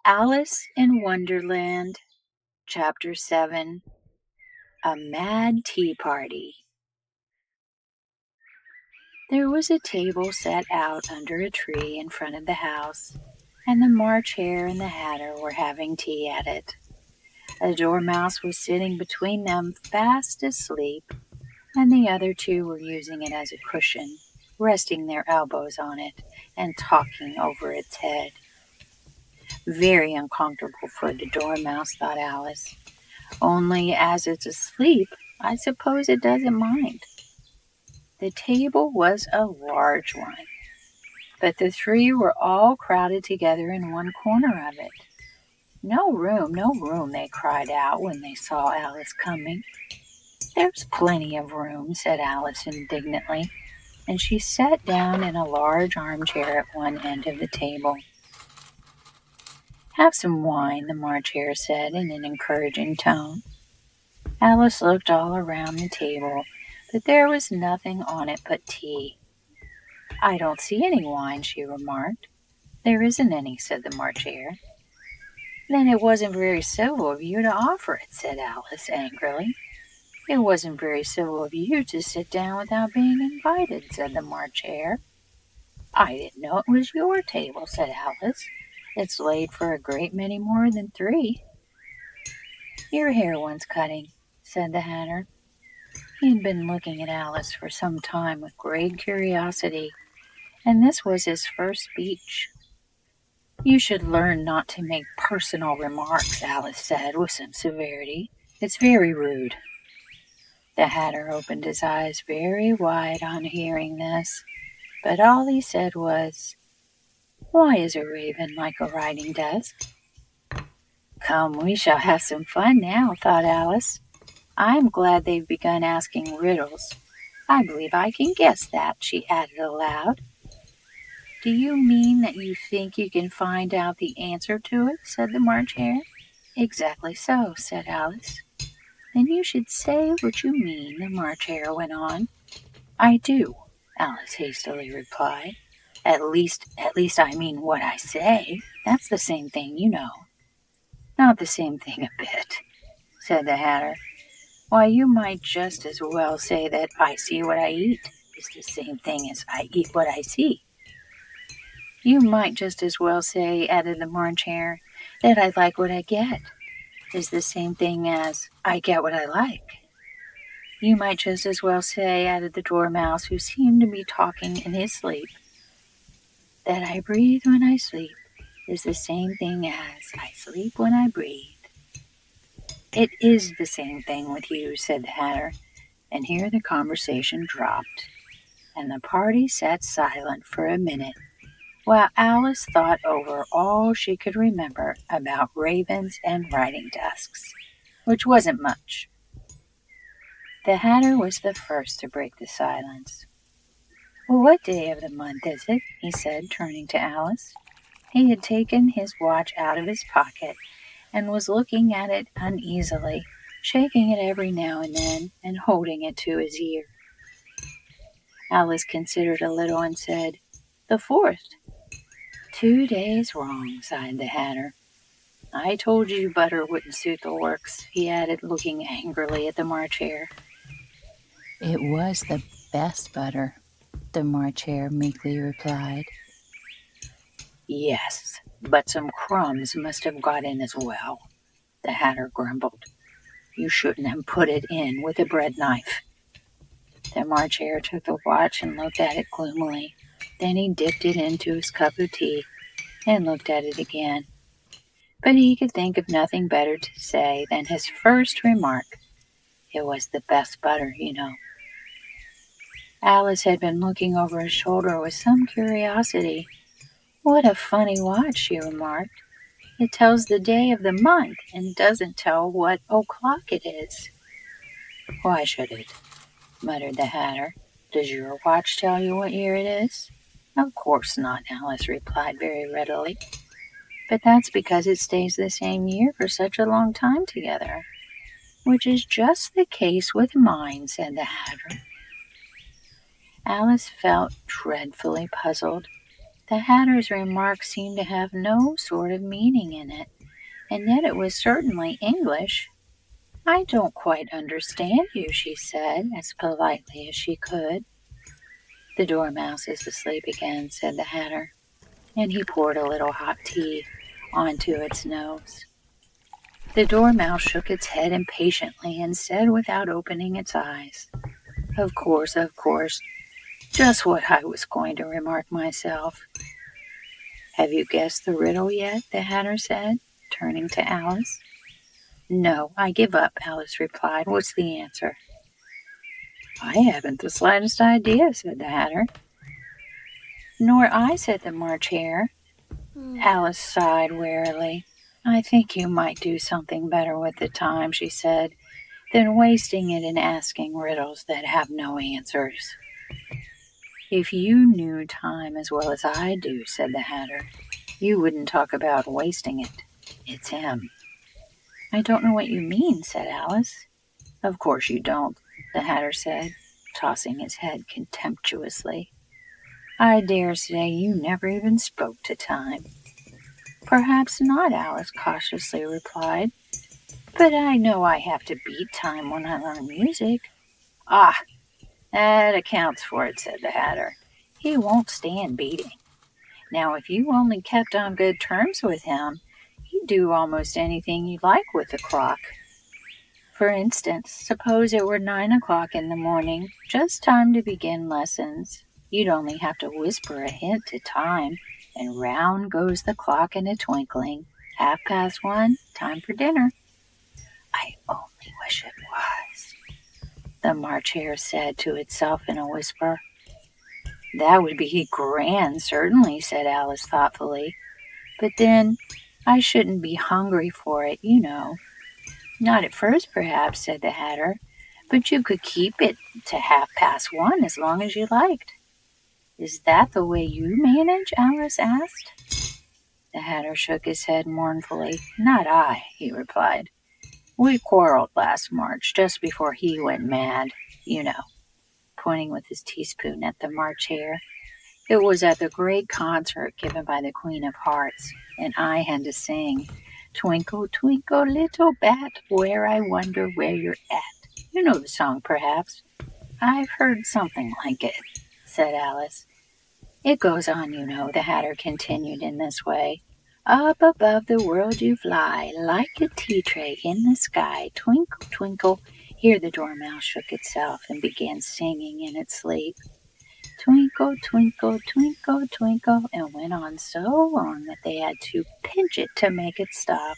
Alice in Wonderland, Chapter 7, A Mad Tea Party. There was a table set out under a tree in front of the house, and the March Hare and the Hatter were having tea at it. A dormouse was sitting between them fast asleep, and the other two were using it as a cushion, resting their elbows on it and talking over its head. Very uncomfortable for the dormouse, thought Alice. Only as it's asleep, I suppose it doesn't mind. The table was a large one, but the three were all crowded together in one corner of it. No room, no room, they cried out when they saw Alice coming. There's plenty of room, said Alice indignantly, and she sat down in a large armchair at one end of the table. Have some wine, the March Hare said in an encouraging tone. Alice looked all around the table, but there was nothing on it but tea. I don't see any wine, she remarked. There isn't any, said the March Hare. Then it wasn't very civil of you to offer it, said Alice angrily. It wasn't very civil of you to sit down without being invited, said the March Hare. I didn't know it was your table, said Alice. It's laid for a great many more than three. Your hair wants cutting, said the Hatter. He had been looking at Alice for some time with great curiosity, and this was his first speech. You should learn not to make personal remarks, Alice said with some severity. It's very rude. The Hatter opened his eyes very wide on hearing this, but all he said was, Why is a raven like a writing desk? Come, we shall have some fun now, thought Alice. I'm glad they've begun asking riddles. I believe I can guess that, she added aloud. Do you mean that you think you can find out the answer to it? Said the March Hare. Exactly so, said Alice. Then you should say what you mean, the March Hare went on. I do, Alice hastily replied. At least I mean what I say. That's the same thing, you know. Not the same thing a bit, said the Hatter. Why, you might just as well say that I see what I eat is the same thing as I eat what I see. You might just as well say, added the March Hare, that I like what I get is the same thing as I get what I like. You might just as well say, added the Dormouse, who seemed to be talking in his sleep, that I breathe when I sleep is the same thing as I sleep when I breathe. It is the same thing with you, said the Hatter, and here the conversation dropped, and the party sat silent for a minute, while Alice thought over all she could remember about ravens and writing desks, which wasn't much. The Hatter was the first to break the silence. Well, what day of the month is it? He said, turning to Alice. He had taken his watch out of his pocket and was looking at it uneasily, shaking it every now and then and holding it to his ear. Alice considered a little and said, The 4th. 2 days wrong, sighed the Hatter. I told you butter wouldn't suit the works, he added, looking angrily at the March Hare. It was the best butter, the March Hare meekly replied. Yes, but some crumbs must have got in as well, the Hatter grumbled. You shouldn't have put it in with a bread knife. The March Hare took the watch and looked at it gloomily. Then he dipped it into his cup of tea and looked at it again. But he could think of nothing better to say than his first remark. It was the best butter, you know. Alice had been looking over his shoulder with some curiosity. What a funny watch, she remarked. It tells the day of the month and doesn't tell what o'clock it is. Why should it? Muttered the Hatter. Does your watch tell you what year it is? Of course not, Alice replied very readily. But that's because it stays the same year for such a long time together. Which is just the case with mine, said the Hatter. Alice felt dreadfully puzzled. The Hatter's remark seemed to have no sort of meaning in it, and yet it was certainly English. "I don't quite understand you," she said, as politely as she could. "The Dormouse is asleep again," said the Hatter, and he poured a little hot tea onto its nose. The Dormouse shook its head impatiently and said without opening its eyes, of course, just what I was going to remark myself." "Have you guessed the riddle yet?" the Hatter said, turning to Alice. "No, I give up," Alice replied. "What's the answer?" "I haven't the slightest idea," said the Hatter. "Nor I," said the March Hare. Alice sighed wearily. "I think you might do something better with the time," she said, "than wasting it in asking riddles that have no answers." "If you knew time as well as I do," said the Hatter, "you wouldn't talk about wasting it. It's him." "I don't know what you mean," said Alice. "Of course you don't," the Hatter said, tossing his head contemptuously. "I dare say you never even spoke to time." "Perhaps not," Alice cautiously replied. "But I know I have to beat time when I learn music." "Ah, that accounts for it," said the Hatter. "He won't stand beating. Now, if you only kept on good terms with him, he'd do almost anything you like with the clock. For instance, suppose it were 9 o'clock in the morning, just time to begin lessons. You'd only have to whisper a hint to time, and round goes the clock in a twinkling. 1:30, time for dinner." "I only wish it was," the March Hare said to itself in a whisper. "That would be grand, certainly," said Alice thoughtfully. "But then, I shouldn't be hungry for it, you know." "Not at first, perhaps," said the Hatter, "but you could keep it to 1:30 as long as you liked." "Is that the way you manage?" Alice asked. The Hatter shook his head mournfully. "Not I," he replied. "We quarreled last March, just before he went mad, you know," pointing with his teaspoon at the March Hare. "It was at the great concert given by the Queen of Hearts, and I had to sing, 'Twinkle, twinkle, little bat, where I wonder where you're at.' You know the song, perhaps." "I've heard something like it," said Alice. "It goes on, you know," the Hatter continued in this way. "Up above the world you fly, like a tea tray in the sky. Twinkle, twinkle." Here the Dormouse shook itself and began singing in its sleep. "Twinkle, twinkle, twinkle, twinkle," and went on so long that they had to pinch it to make it stop.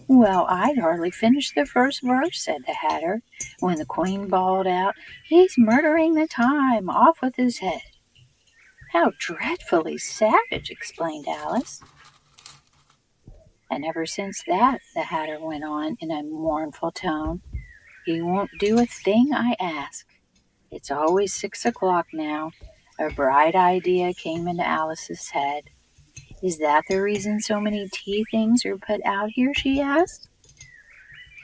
"Well, I'd hardly finished the first verse," said the Hatter, when the Queen bawled out, "He's murdering the time, off with his head." "How dreadfully savage," explained Alice. "And ever since that," the Hatter went on in a mournful tone, "he won't do a thing I ask. It's always 6 o'clock now." A bright idea came into Alice's head. "Is that the reason so many tea things are put out here?" she asked.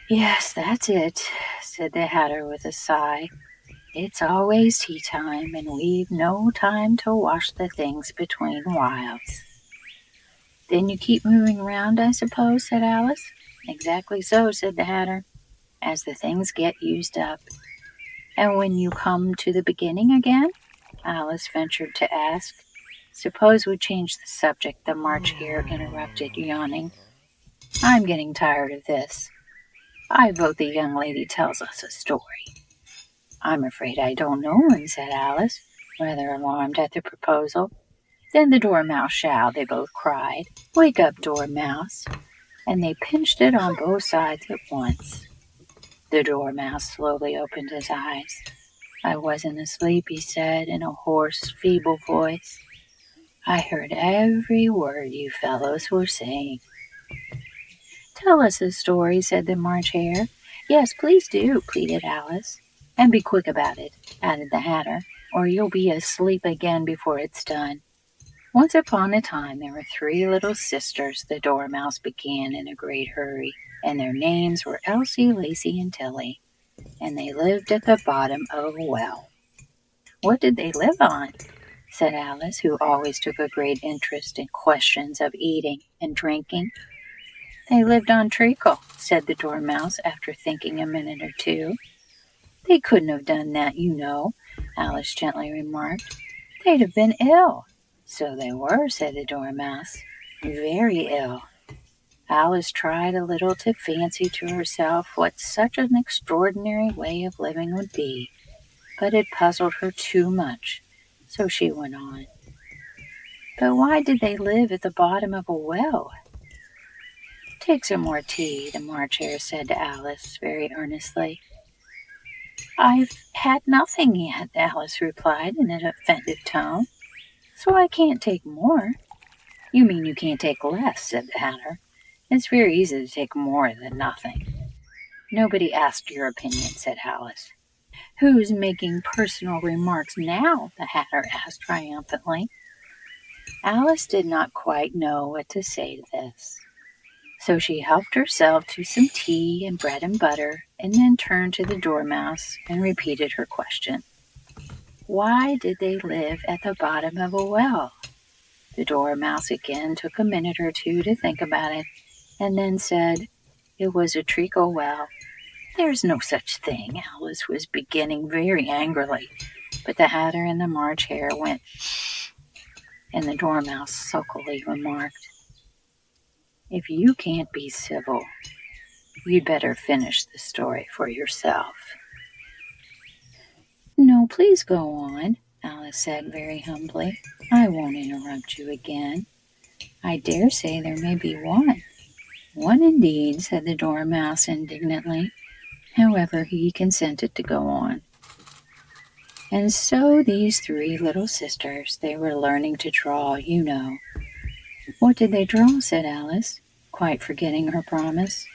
"Yes, that's it," said the Hatter with a sigh. "It's always tea time, and we've no time to wash the things between whiles." "Then you keep moving round, I suppose?" said Alice. "Exactly so," said the Hatter, "as the things get used up." "And when you come to the beginning again?" Alice ventured to ask. "Suppose we change the subject," the March Hare interrupted, yawning. "I'm getting tired of this. I vote the young lady tells us a story." "I'm afraid I don't know one," said Alice, rather alarmed at the proposal. "Then the Dormouse shall," they both cried. "Wake up, Dormouse." And they pinched it on both sides at once. The Dormouse slowly opened his eyes. "I wasn't asleep," he said in a hoarse, feeble voice. "I heard every word you fellows were saying." "Tell us a story," said the March Hare. "Yes, please do," pleaded Alice. "And be quick about it," added the Hatter, "or you'll be asleep again before it's done." "Once upon a time there were 3 little sisters," the Dormouse began in a great hurry, "and their names were Elsie, Lacie, and Tilly, and they lived at the bottom of a well." "What did they live on?" said Alice, who always took a great interest in questions of eating and drinking. They lived on treacle, said the Dormouse after thinking a minute or two. They couldn't have done that, you know, Alice gently remarked. They'd have been ill. So they were, said the Dormouse. Very ill. Alice tried a little to fancy to herself what such an extraordinary way of living would be, but it puzzled her too much, so she went on. But why did they live at the bottom of a well? Take some more tea, the March Hare said to Alice very earnestly. I've had nothing yet, Alice replied in an offended tone, so I can't take more. You mean you can't take less, said the Hatter. It's very easy to take more than nothing. Nobody asked your opinion, said Alice. Who's making personal remarks now? The Hatter asked triumphantly. Alice did not quite know what to say to this, so she helped herself to some tea and bread and butter, and then turned to the Dormouse and repeated her question. Why did they live at the bottom of a well? The Dormouse again took a minute or two to think about it, and then said, It was a treacle well. There's no such thing, Alice was beginning very angrily, but the Hatter and the March Hare went, and the Dormouse sulkily remarked, If you can't be civil, you'd better finish the story for yourself. No, please go on, Alice said very humbly. I won't interrupt you again. I dare say there may be one. One indeed, said the Dormouse indignantly. However, he consented to go on. And so these three little sisters, they were learning to draw, you know. What did they draw? Said Alice, quite forgetting her promise.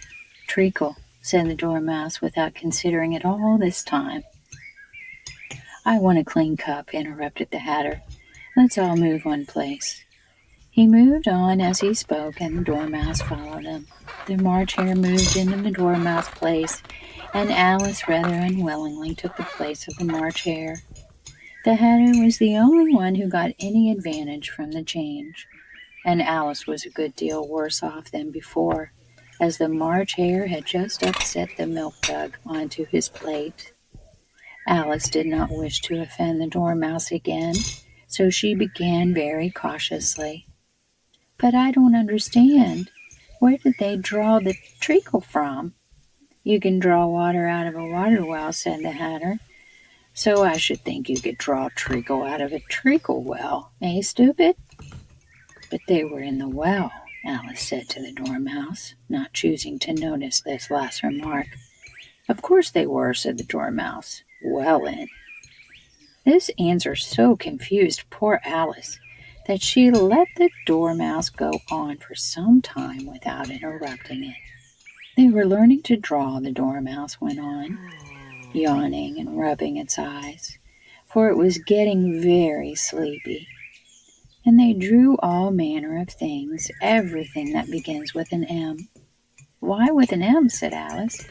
Treacle, said the Dormouse without considering it all this time. I want a clean cup, interrupted the Hatter. Let's all move one place. He moved on as he spoke, and the Dormouse followed him. The March Hare moved into the Dormouse place, and Alice rather unwillingly took the place of the March Hare. The Hatter was the only one who got any advantage from the change, and Alice was a good deal worse off than before, as the March Hare had just upset the milk jug onto his plate. Alice did not wish to offend the Dormouse again, so she began very cautiously. But I don't understand. Where did they draw the treacle from? You can draw water out of a water well, said the Hatter. So I should think you could draw treacle out of a treacle well, eh, stupid? But they were in the well, Alice said to the Dormouse, not choosing to notice this last remark. Of course they were, said the Dormouse. Well in. This answer so confused poor Alice that she let the Dormouse go on for some time without interrupting it. They were learning to draw, the Dormouse went on, yawning and rubbing its eyes, for it was getting very sleepy. And they drew all manner of things, everything that begins with an M. Why with an M? Said Alice.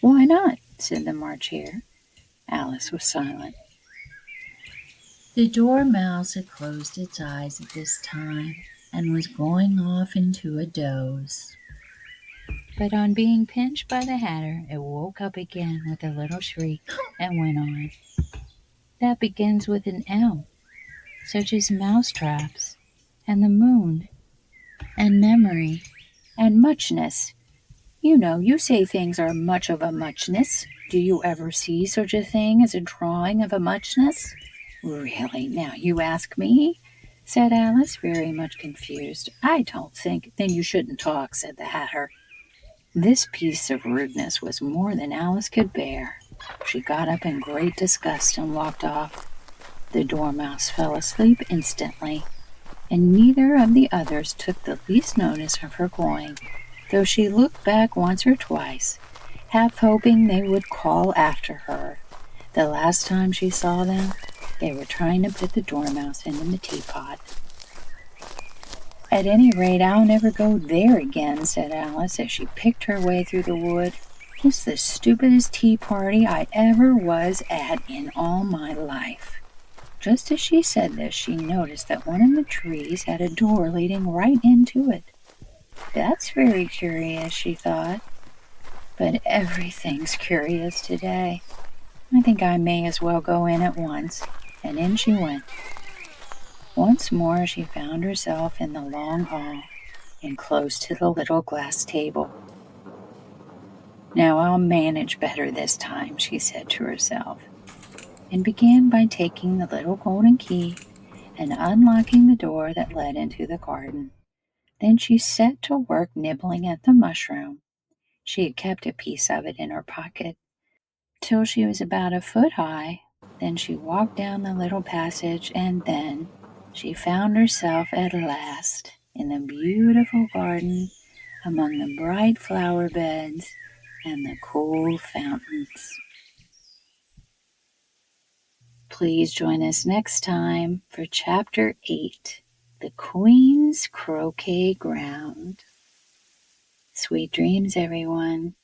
Why not? Said the March Hare. Alice was silent. The Dormouse had closed its eyes at this time and was going off into a doze. But on being pinched by the Hatter, it woke up again with a little shriek and went on. That begins with an M, such as mousetraps, and the moon, and memory, and muchness. You know, you say things are much of a muchness. Do you ever see such a thing as a drawing of a muchness? Really, now you ask me, said Alice, very much confused. I don't think. Then you shouldn't talk, said the Hatter. This piece of rudeness was more than Alice could bear. She got up in great disgust and walked off. The Dormouse fell asleep instantly, and neither of the others took the least notice of her going, though she looked back once or twice, half hoping they would call after her. The last time she saw them, they were trying to put the Dormouse into the teapot. At any rate, I'll never go there again, said Alice as she picked her way through the wood. It's the stupidest tea party I ever was at in all my life. Just as she said this, she noticed that one of the trees had a door leading right into it. That's very curious, she thought. But everything's curious today. I think I may as well go in at once. And in she went. Once more she found herself in the long hall and close to the little glass table. Now I'll manage better this time, she said to herself, and began by taking the little golden key and unlocking the door that led into the garden. Then she set to work nibbling at the mushroom. She had kept a piece of it in her pocket till she was about a foot high. Then she walked down the little passage, and then she found herself at last in the beautiful garden among the bright flower beds and the cool fountains. Please join us next time for Chapter 8, The Queen's Croquet Ground. Sweet dreams, everyone.